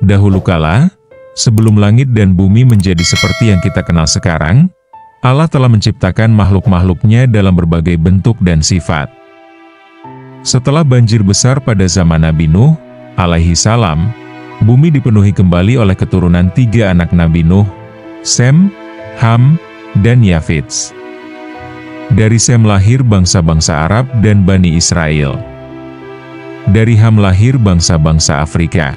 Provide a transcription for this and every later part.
Dahulu kala, sebelum langit dan bumi menjadi seperti yang kita kenal sekarang, Allah telah menciptakan makhluk-makhluknya dalam berbagai bentuk dan sifat. Setelah banjir besar pada zaman Nabi Nuh, alaihi salam, bumi dipenuhi kembali oleh keturunan 3 anak Nabi Nuh, Sem, Ham, dan Yafits. Dari Sem lahir bangsa-bangsa Arab dan Bani Israel. Dari Ham lahir bangsa-bangsa Afrika.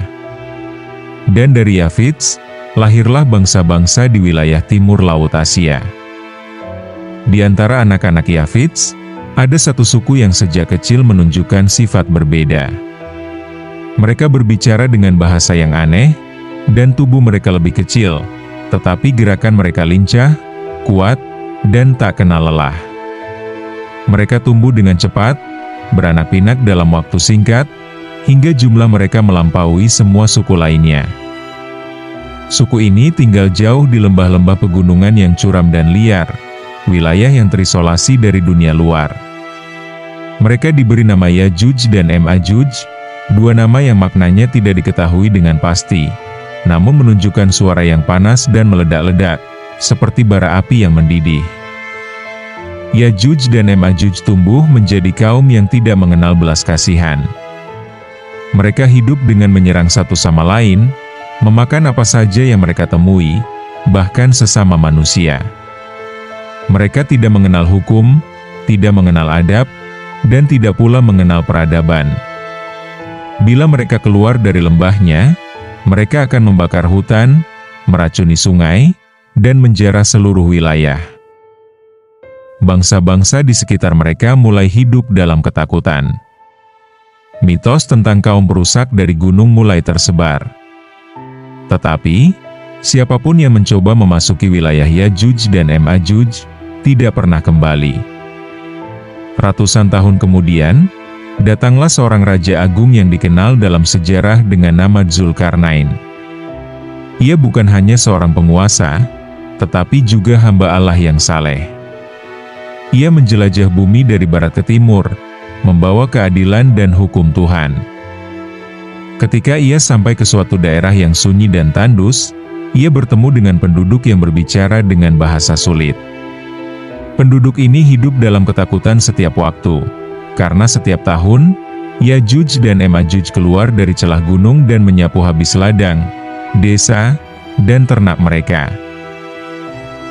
Dan dari Yafits, lahirlah bangsa-bangsa di wilayah timur Laut Asia. Di antara anak-anak Yafits, ada satu suku yang sejak kecil menunjukkan sifat berbeda. Mereka berbicara dengan bahasa yang aneh, dan tubuh mereka lebih kecil, tetapi gerakan mereka lincah, kuat, dan tak kenal lelah. Mereka tumbuh dengan cepat, beranak pinak dalam waktu singkat, hingga jumlah mereka melampaui semua suku lainnya. Suku ini tinggal jauh di lembah-lembah pegunungan yang curam dan liar, wilayah yang terisolasi dari dunia luar. Mereka diberi nama Yajuj dan Majuj, 2 nama yang maknanya tidak diketahui dengan pasti, namun menunjukkan suara yang panas dan meledak-ledak, seperti bara api yang mendidih. Yajuj dan Majuj tumbuh menjadi kaum yang tidak mengenal belas kasihan. Mereka hidup dengan menyerang satu sama lain, memakan apa saja yang mereka temui, bahkan sesama manusia. Mereka tidak mengenal hukum, tidak mengenal adab, dan tidak pula mengenal peradaban. Bila mereka keluar dari lembahnya, mereka akan membakar hutan, meracuni sungai, dan menjara seluruh wilayah. Bangsa-bangsa di sekitar mereka mulai hidup dalam ketakutan. Mitos tentang kaum perusak dari gunung mulai tersebar. Tetapi, siapapun yang mencoba memasuki wilayah Yajuj dan Majuj, tidak pernah kembali. Ratusan tahun kemudian, datanglah seorang raja agung yang dikenal dalam sejarah dengan nama Zulkarnain. Ia bukan hanya seorang penguasa, tetapi juga hamba Allah yang saleh. Ia menjelajah bumi dari barat ke timur, membawa keadilan dan hukum Tuhan. Ketika ia sampai ke suatu daerah yang sunyi dan tandus, ia bertemu dengan penduduk yang berbicara dengan bahasa sulit. Penduduk ini hidup dalam ketakutan setiap waktu, karena setiap tahun, Yajuj dan Majuj keluar dari celah gunung dan menyapu habis ladang, desa, dan ternak mereka.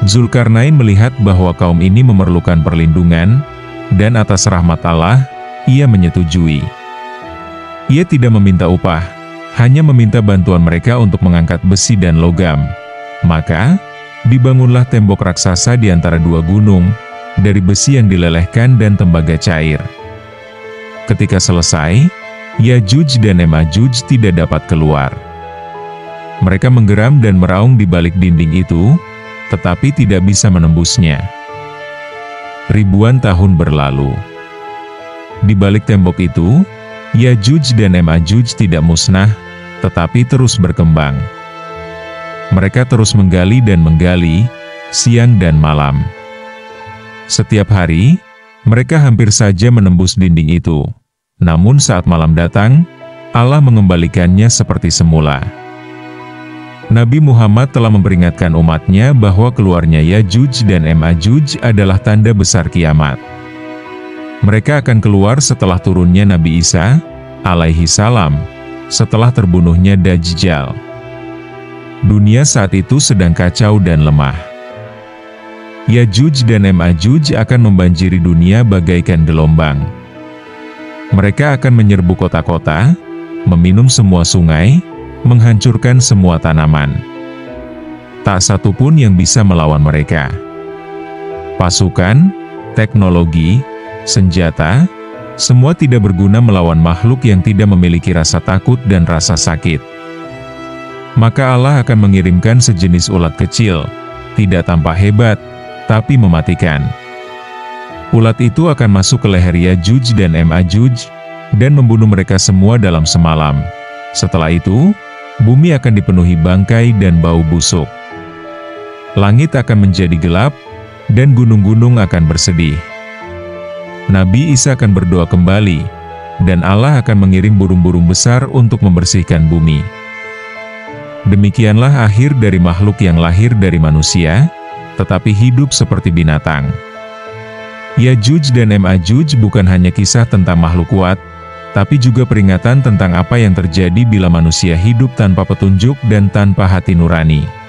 Zulkarnain melihat bahwa kaum ini memerlukan perlindungan, dan atas rahmat Allah, ia menyetujui. Ia tidak meminta upah, hanya meminta bantuan mereka untuk mengangkat besi dan logam. Maka, dibangunlah tembok raksasa di antara 2 gunung, dari besi yang dilelehkan dan tembaga cair. Ketika selesai, Yajuj dan Majuj tidak dapat keluar. Mereka menggeram dan meraung di balik dinding itu, tetapi tidak bisa menembusnya. Ribuan tahun berlalu. Di balik tembok itu, Yajuj dan Majuj tidak musnah, tetapi terus berkembang. Mereka terus menggali dan menggali, siang dan malam. Setiap hari, mereka hampir saja menembus dinding itu. Namun saat malam datang, Allah mengembalikannya seperti semula. Nabi Muhammad telah memperingatkan umatnya bahwa keluarnya Yajuj dan Majuj adalah tanda besar kiamat. Mereka akan keluar setelah turunnya Nabi Isa, alaihi salam, setelah terbunuhnya Dajjal. Dunia saat itu sedang kacau dan lemah. Yajuj dan Majuj akan membanjiri dunia bagaikan gelombang. Mereka akan menyerbu kota-kota, meminum semua sungai, menghancurkan semua tanaman. Tak satu pun yang bisa melawan mereka. Pasukan, teknologi, senjata, semua tidak berguna melawan makhluk yang tidak memiliki rasa takut dan rasa sakit. Maka Allah akan mengirimkan sejenis ulat kecil, tidak tampak hebat, tapi mematikan. Ulat itu akan masuk ke leher Yajuj dan Majuj, dan membunuh mereka semua dalam semalam. Setelah itu, bumi akan dipenuhi bangkai dan bau busuk. Langit akan menjadi gelap, dan gunung-gunung akan bersedih. Nabi Isa akan berdoa kembali, dan Allah akan mengirim burung-burung besar untuk membersihkan bumi. Demikianlah akhir dari makhluk yang lahir dari manusia, tetapi hidup seperti binatang. Yajuj dan Majuj bukan hanya kisah tentang makhluk kuat, tapi juga peringatan tentang apa yang terjadi bila manusia hidup tanpa petunjuk dan tanpa hati nurani.